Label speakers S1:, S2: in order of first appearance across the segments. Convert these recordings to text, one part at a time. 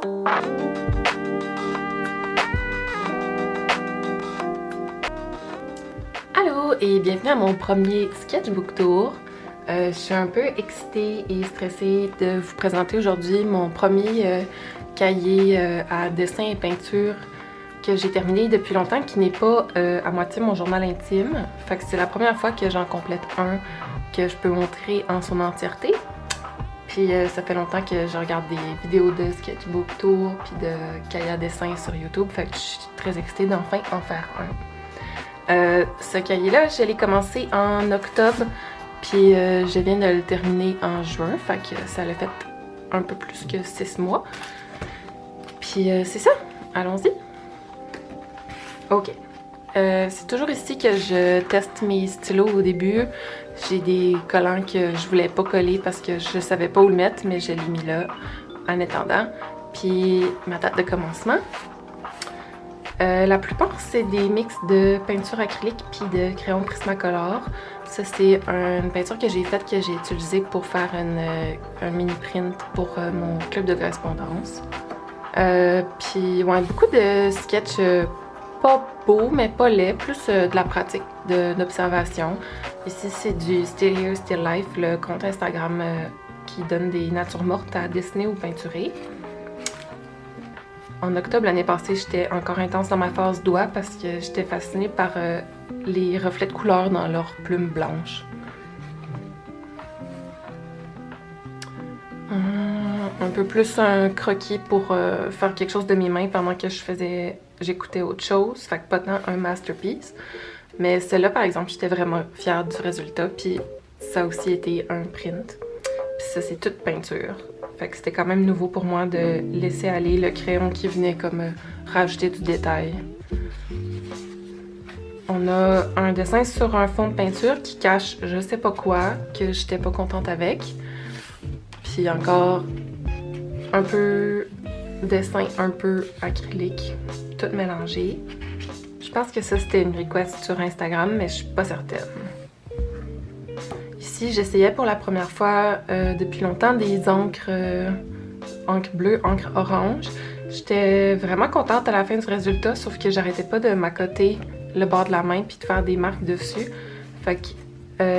S1: Allô et bienvenue à mon premier sketchbook tour. Je suis un peu excitée et stressée de vous présenter aujourd'hui mon premier cahier à dessin et peinture que j'ai terminé depuis longtemps, qui n'est pas à moitié mon journal intime. Fait que c'est la première fois que j'en complète un que je peux montrer en son entièreté. Puis ça fait longtemps que je regarde des vidéos de sketchbook tour puis de cahier à dessin sur YouTube, fait que je suis très excitée d'enfin en faire un. Ce cahier-là, je l'ai commencé en octobre, puis je viens de le terminer en juin, fait que ça l'a fait un peu plus que 6 mois. Puis c'est ça, allons-y! Ok. C'est toujours ici que je teste mes stylos au début. J'ai des collants que je voulais pas coller parce que je savais pas où le mettre, mais je l'ai mis là en attendant. Puis ma date de commencement. La plupart, c'est des mix de peinture acrylique puis de crayon Prismacolor. Ça, c'est une peinture que j'ai faite, que j'ai utilisée pour faire un mini print pour mon club de correspondance. Puis, ouais, beaucoup de sketchs pas beaux, mais pas laids, plus de la pratique, d'observation. Ici, c'est du Still Here, Still Life, le compte Instagram qui donne des natures mortes à dessiner ou peinturer. En octobre l'année passée, j'étais encore intense dans ma phase doigt parce que j'étais fascinée par les reflets de couleurs dans leurs plumes blanches. Un peu plus un croquis pour faire quelque chose de mes mains pendant que j'écoutais autre chose, fait que pas tant un masterpiece. Mais celle-là, par exemple, j'étais vraiment fière du résultat, puis ça a aussi été un print. Puis ça, c'est toute peinture. Fait que c'était quand même nouveau pour moi de laisser aller le crayon qui venait comme rajouter du détail. On a un dessin sur un fond de peinture qui cache je sais pas quoi, que j'étais pas contente avec. Puis encore un peu dessin, un peu acrylique, tout mélangé. Je pense que ça c'était une request sur Instagram, mais je suis pas certaine. Ici, j'essayais pour la première fois depuis longtemps des encres bleues, encre orange. J'étais vraiment contente à la fin du résultat, sauf que j'arrêtais pas de m'accoter le bord de la main puis de faire des marques dessus. Fait que,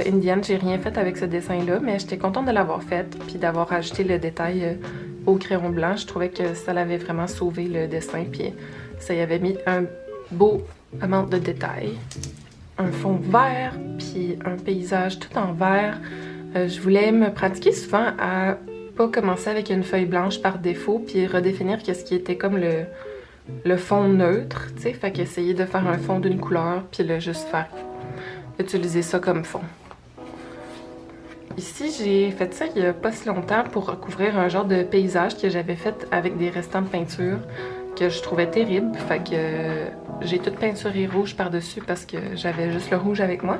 S1: Indienne, j'ai rien fait avec ce dessin-là, mais j'étais contente de l'avoir fait puis d'avoir ajouté le détail au crayon blanc. Je trouvais que ça l'avait vraiment sauvé le dessin puis ça y avait mis un beau amount de détails. Un fond vert, puis un paysage tout en vert. Je voulais me pratiquer souvent à pas commencer avec une feuille blanche par défaut, puis redéfinir qu'est-ce qui était comme le fond neutre, tu sais, fait qu'essayer de faire un fond d'une couleur, puis juste utiliser ça comme fond. Ici, j'ai fait ça il y a pas si longtemps pour recouvrir un genre de paysage que j'avais fait avec des restants de peinture que je trouvais terrible, fait que j'ai tout peinturé rouge par-dessus parce que j'avais juste le rouge avec moi.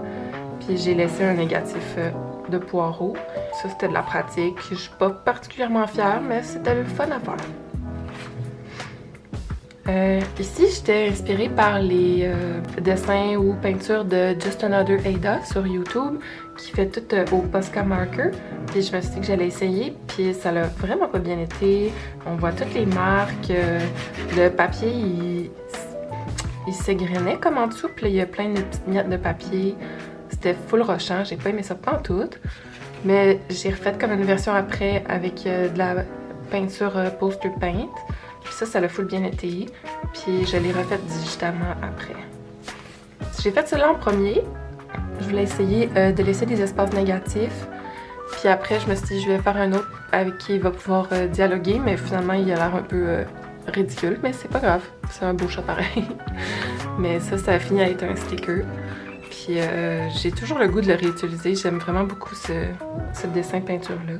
S1: Puis j'ai laissé un négatif de poireau. Ça, c'était de la pratique. Je suis pas particulièrement fière, mais c'était le fun à faire. Ici, j'étais inspirée par les dessins ou peintures de Just Another Ada sur YouTube, qui fait tout au Posca Marker. Puis je me suis dit que j'allais essayer, puis ça l'a vraiment pas bien été. On voit toutes les marques. Le papier, il s'égrenait comme en dessous, puis là, il y a plein de petites miettes de papier. C'était full rochant, j'ai pas aimé ça pantoute. Mais j'ai refait comme une version après avec de la peinture poster paint. Puis ça l'a full bien été. Puis je l'ai refait digitalement après. J'ai fait cela en premier. Je voulais essayer de laisser des espaces négatifs. Puis après, je me suis dit, je vais faire un autre avec qui il va pouvoir dialoguer. Mais finalement, il a l'air un peu ridicule. Mais c'est pas grave, c'est un beau chat pareil. Mais ça a fini à être un sticker. Puis j'ai toujours le goût de le réutiliser. J'aime vraiment beaucoup ce dessin peinture-là.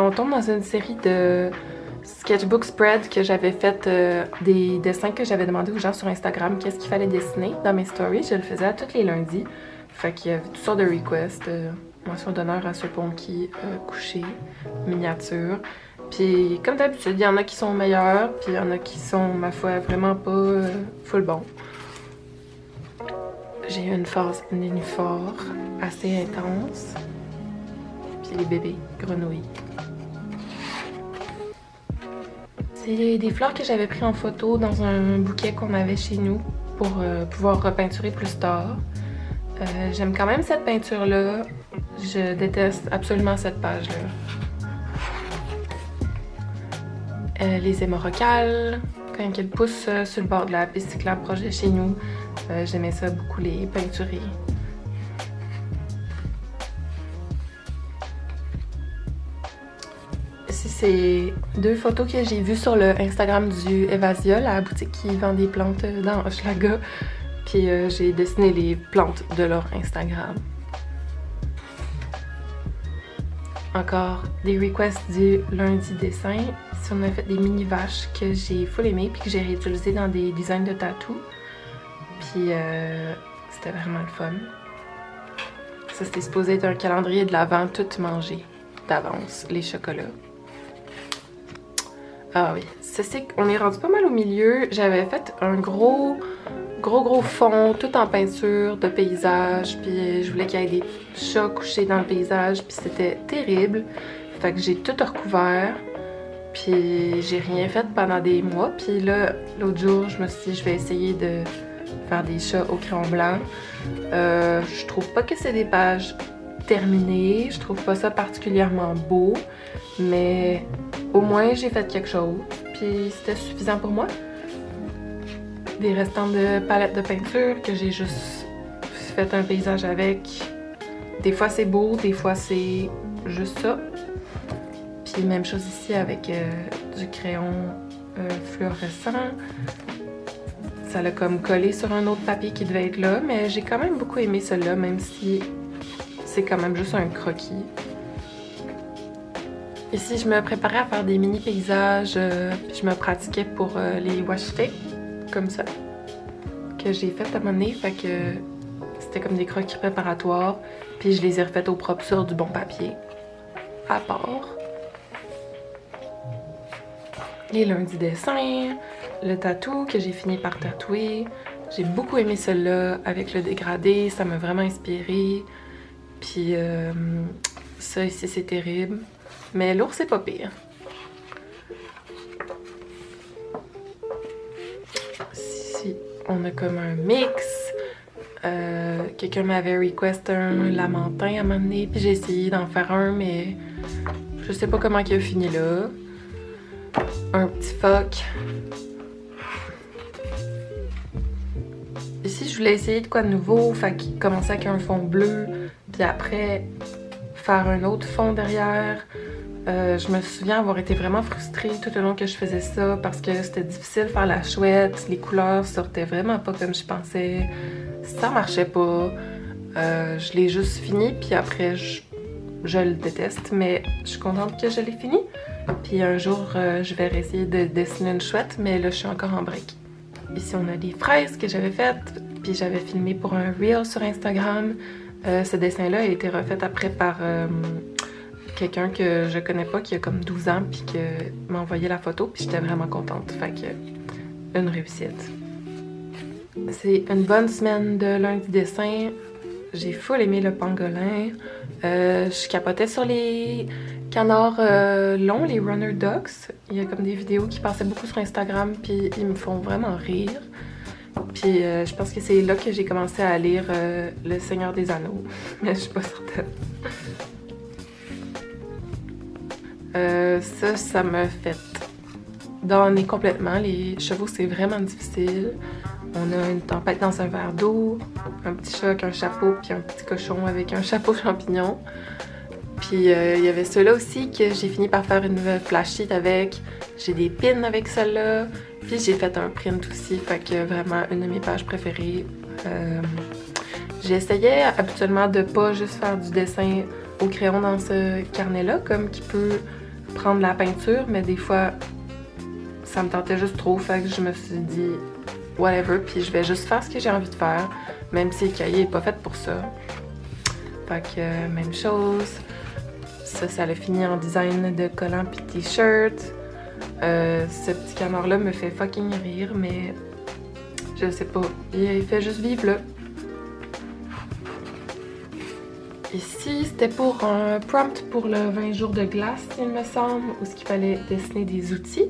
S1: On tombe dans une série de sketchbook spread que j'avais fait, des dessins que j'avais demandé aux gens sur Instagram qu'est-ce qu'il fallait dessiner dans mes stories. Je le faisais à tous les lundis. Fait qu'il y avait toutes sortes de requests. Mention d'honneur à ceux pour qui coucher, miniature. Puis comme d'habitude, il y en a qui sont meilleurs, puis il y en a qui sont, ma foi, vraiment pas full bon. J'ai eu une phase nénuphar assez intense. Puis les bébés grenouilles. C'est des fleurs que j'avais pris en photo dans un bouquet qu'on avait chez nous pour pouvoir repeinturer plus tard. J'aime quand même cette peinture-là. Je déteste absolument cette page-là. Les hémorrhocales, quand elles poussent sur le bord de la piste cyclable proche de chez nous, j'aimais ça beaucoup les peinturer. Ici, c'est deux photos que j'ai vues sur le Instagram du Evasia, la boutique qui vend des plantes dans Hochelaga. Puis j'ai dessiné les plantes de leur Instagram. Encore des requests du lundi dessin. Ici, on a fait des mini vaches que j'ai full aimé puis que j'ai réutilisé dans des designs de tatou. Puis c'était vraiment le fun. Ça, c'était supposé être un calendrier de l'Avent tout mangé d'avance, les chocolats. Ah oui, ça c'est qu'on est rendu pas mal au milieu. J'avais fait un gros fond, tout en peinture de paysage, puis je voulais qu'il y ait des chats couchés dans le paysage, puis c'était terrible. Fait que j'ai tout recouvert, puis j'ai rien fait pendant des mois. Puis là, l'autre jour, je me suis dit, je vais essayer de faire des chats au crayon blanc. Je trouve pas que c'est des pages terminées, je trouve pas ça particulièrement beau, mais au moins j'ai fait quelque chose, puis c'était suffisant pour moi. Des restants de palette de peinture que j'ai juste fait un paysage avec. Des fois c'est beau, des fois c'est juste ça. Puis même chose ici avec du crayon fluorescent. Ça l'a comme collé sur un autre papier qui devait être là, mais j'ai quand même beaucoup aimé celui-là, même si c'est quand même juste un croquis. Ici, je me préparais à faire des mini paysages, puis je me pratiquais pour les washi tape, comme ça, que j'ai fait à un moment donné, fait que c'était comme des croquis préparatoires, puis je les ai refaites au propre sur du bon papier, à part. Les lundis dessins, le tatou que j'ai fini par tatouer. J'ai beaucoup aimé celui-là avec le dégradé, ça m'a vraiment inspiré. Puis ça ici c'est terrible, mais l'ours c'est pas pire. Ici on a comme un mix. Quelqu'un m'avait request un lamentin à un moment donné, puis j'ai essayé d'en faire un, mais je sais pas comment il a fini là. Un petit phoque. Ici, je voulais essayer de quoi de nouveau, fait qu'il commençait avec un fond bleu, puis après faire un autre fond derrière. Je me souviens avoir été vraiment frustrée tout le long que je faisais ça parce que c'était difficile de faire la chouette, les couleurs sortaient vraiment pas comme je pensais, ça marchait pas. Je l'ai juste fini, puis après je le déteste, mais je suis contente que je l'ai fini. Puis un jour, je vais essayer de dessiner une chouette, mais là, je suis encore en break. Ici, on a des fraises que j'avais faites, puis j'avais filmé pour un reel sur Instagram. Ce dessin-là a été refait après par quelqu'un que je connais pas, qui a comme 12 ans, puis qui m'a envoyé la photo, puis j'étais vraiment contente. Fait que, une réussite. C'est une bonne semaine de lundi dessin. J'ai full aimé le pangolin. Je capotais sur les canards longs, les runner ducks. Il y a comme des vidéos qui passaient beaucoup sur Instagram, puis ils me font vraiment rire. Puis je pense que c'est là que j'ai commencé à lire Le Seigneur des Anneaux, mais je suis pas certaine. Ça me fait donner complètement. Les chevaux, c'est vraiment difficile. On a une tempête dans un verre d'eau, un petit chat avec un chapeau, puis un petit cochon avec un chapeau champignon. Puis il y avait ceux-là aussi que j'ai fini par faire une flash sheet avec. J'ai des pins avec ceux-là. Puis j'ai fait un print aussi, fait que vraiment une de mes pages préférées. J'essayais habituellement de pas juste faire du dessin au crayon dans ce carnet-là, comme qui peut prendre la peinture, mais des fois ça me tentait juste trop, fait que je me suis dit whatever, puis je vais juste faire ce que j'ai envie de faire, même si le cahier est pas fait pour ça. Fait que même chose. Ça l'a fini en design de collant puis t-shirt. Ce petit canard-là me fait fucking rire, mais je sais pas, il fait juste vivre là. Ici, c'était pour un prompt pour le 20 jours de glace, il me semble, où il fallait dessiner des outils.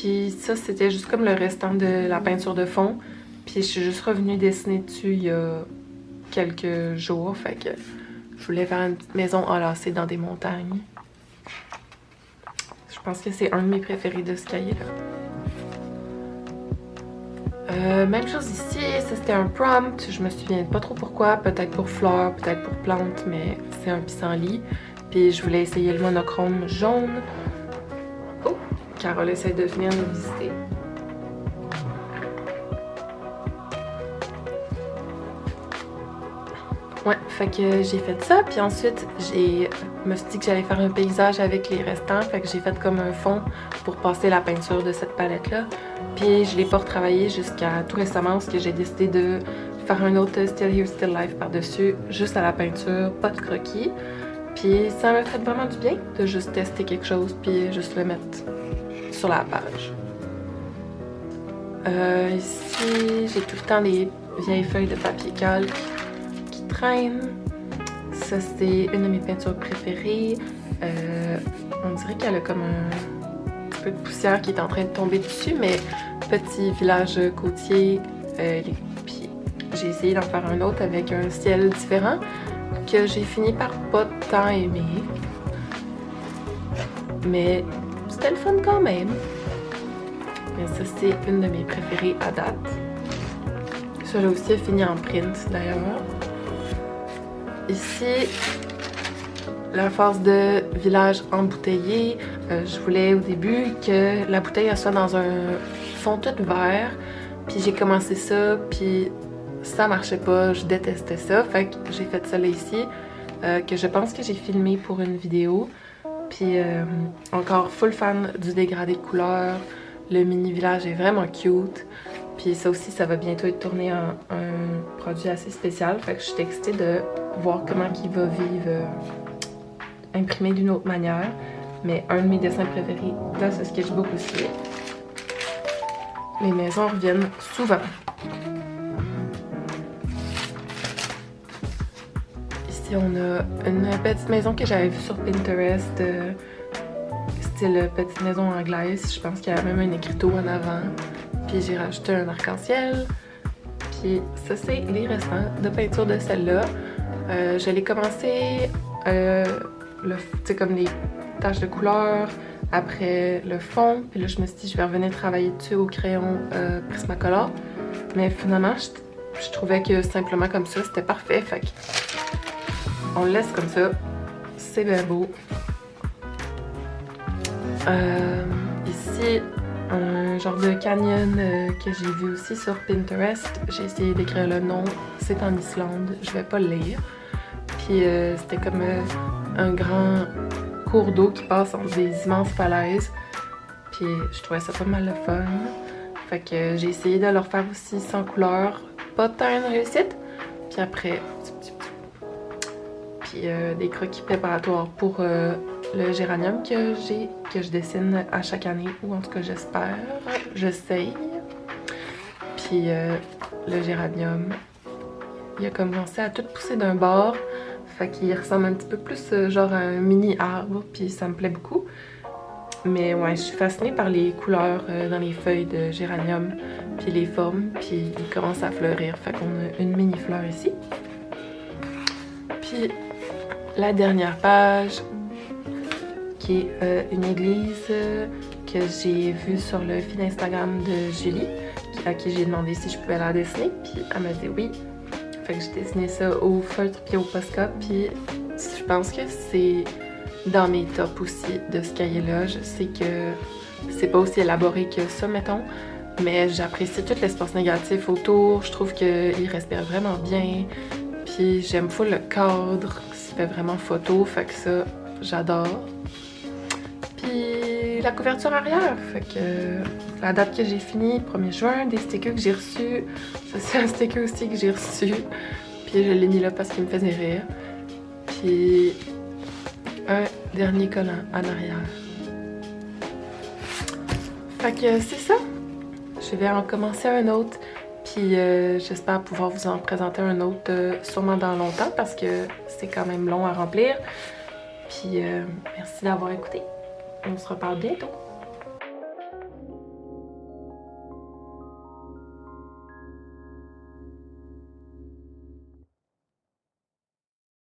S1: Puis ça, c'était juste comme le restant de la peinture de fond. Puis je suis juste revenue dessiner dessus il y a quelques jours. Fait que je voulais faire une petite maison enlacée dans des montagnes. Je pense que c'est un de mes préférés de ce cahier-là. Même chose ici, ça c'était un prompt, je me souviens pas trop pourquoi, peut-être pour fleurs, peut-être pour plantes, mais c'est un pissenlit. Puis je voulais essayer le monochrome jaune. Oh, Carole essaie de venir nous visiter. Ouais, fait que j'ai fait ça, puis ensuite me suis dit que j'allais faire un paysage avec les restants, fait que j'ai fait comme un fond pour passer la peinture de cette palette-là. Puis je l'ai pas retravaillé jusqu'à tout récemment, parce que j'ai décidé de faire un autre Still Here, Still Life par-dessus, juste à la peinture, pas de croquis. Puis ça m'a fait vraiment du bien de juste tester quelque chose, puis juste le mettre sur la page. Ici, j'ai tout le temps des vieilles feuilles de papier calque qui traînent. Ça, c'est une de mes peintures préférées. On dirait qu'elle a comme un petit peu de poussière qui est en train de tomber dessus, mais petit village côtier. Puis j'ai essayé d'en faire un autre avec un ciel différent que j'ai fini par pas tant aimer. Mais c'était le fun quand même. Mais ça, c'est une de mes préférées à date. Celui-là aussi a fini en print d'ailleurs. Ici, la phase de village embouteillé. Je voulais au début que la bouteille elle soit dans un fond tout vert. Puis j'ai commencé ça, puis ça marchait pas, je détestais ça. Fait que j'ai fait ça là ici, que je pense que j'ai filmé pour une vidéo. Puis encore full fan du dégradé de couleurs. Le mini village est vraiment cute. Puis ça aussi, ça va bientôt être tourné en un produit assez spécial. Fait que je suis excitée de voir comment il va vivre imprimé d'une autre manière. Mais un de mes dessins préférés dans ce sketchbook aussi. Les maisons reviennent souvent. Ici, on a une petite maison que j'avais vue sur Pinterest. Style petite maison anglaise. Je pense qu'il y a même un écriteau en avant. Puis j'ai rajouté un arc-en-ciel. Puis ça, c'est les restants de peinture de celle-là. Je l'ai commencé, tu comme les taches de couleur, après le fond. Puis là, je me suis dit, je vais revenir travailler dessus au crayon Prismacolor. Mais finalement, je trouvais que simplement comme ça, c'était parfait. Fait on le laisse comme ça. C'est bien beau. Ici, un genre de canyon que j'ai vu aussi sur Pinterest. J'ai essayé d'écrire le nom. C'est en Islande. Je vais pas le lire. Puis c'était comme un grand cours d'eau qui passe entre des immenses falaises. Puis je trouvais ça pas mal le fun. Fait que j'ai essayé de le refaire aussi sans couleur. Pas tant une réussite. Puis après, puis des croquis préparatoires pour le géranium que je dessine à chaque année, ou en tout cas j'espère, j'essaye. Puis le géranium, il a commencé à tout pousser d'un bord, fait qu'il ressemble un petit peu plus genre à un mini arbre, puis ça me plaît beaucoup. Mais ouais, je suis fascinée par les couleurs dans les feuilles de géranium, puis les formes, puis il commence à fleurir, fait qu'on a une mini fleur ici. Puis la dernière page, qui est une église que j'ai vue sur le fil Instagram de Julie, à qui j'ai demandé si je pouvais la dessiner, puis elle m'a dit oui. Fait que j'ai dessiné ça au feutre puis au Posca, puis je pense que c'est dans mes tops aussi de ce cahier-là. Je sais que c'est pas aussi élaboré que ça, mettons, mais j'apprécie tout l'espace négatif autour. Je trouve qu'il respire vraiment bien, puis j'aime full le cadre, qui fait vraiment photo, fait que ça, j'adore. Puis la couverture arrière, fait que la date que j'ai fini, 1er juin, des stickers que j'ai reçus. Ça, c'est un sticker aussi que j'ai reçu. Puis je l'ai mis là parce qu'il me faisait rire. Puis un dernier collant en arrière. Fait que c'est ça. Je vais en commencer un autre. Puis j'espère pouvoir vous en présenter un autre sûrement dans longtemps parce que c'est quand même long à remplir. Puis merci d'avoir écouté. On se reparle bientôt.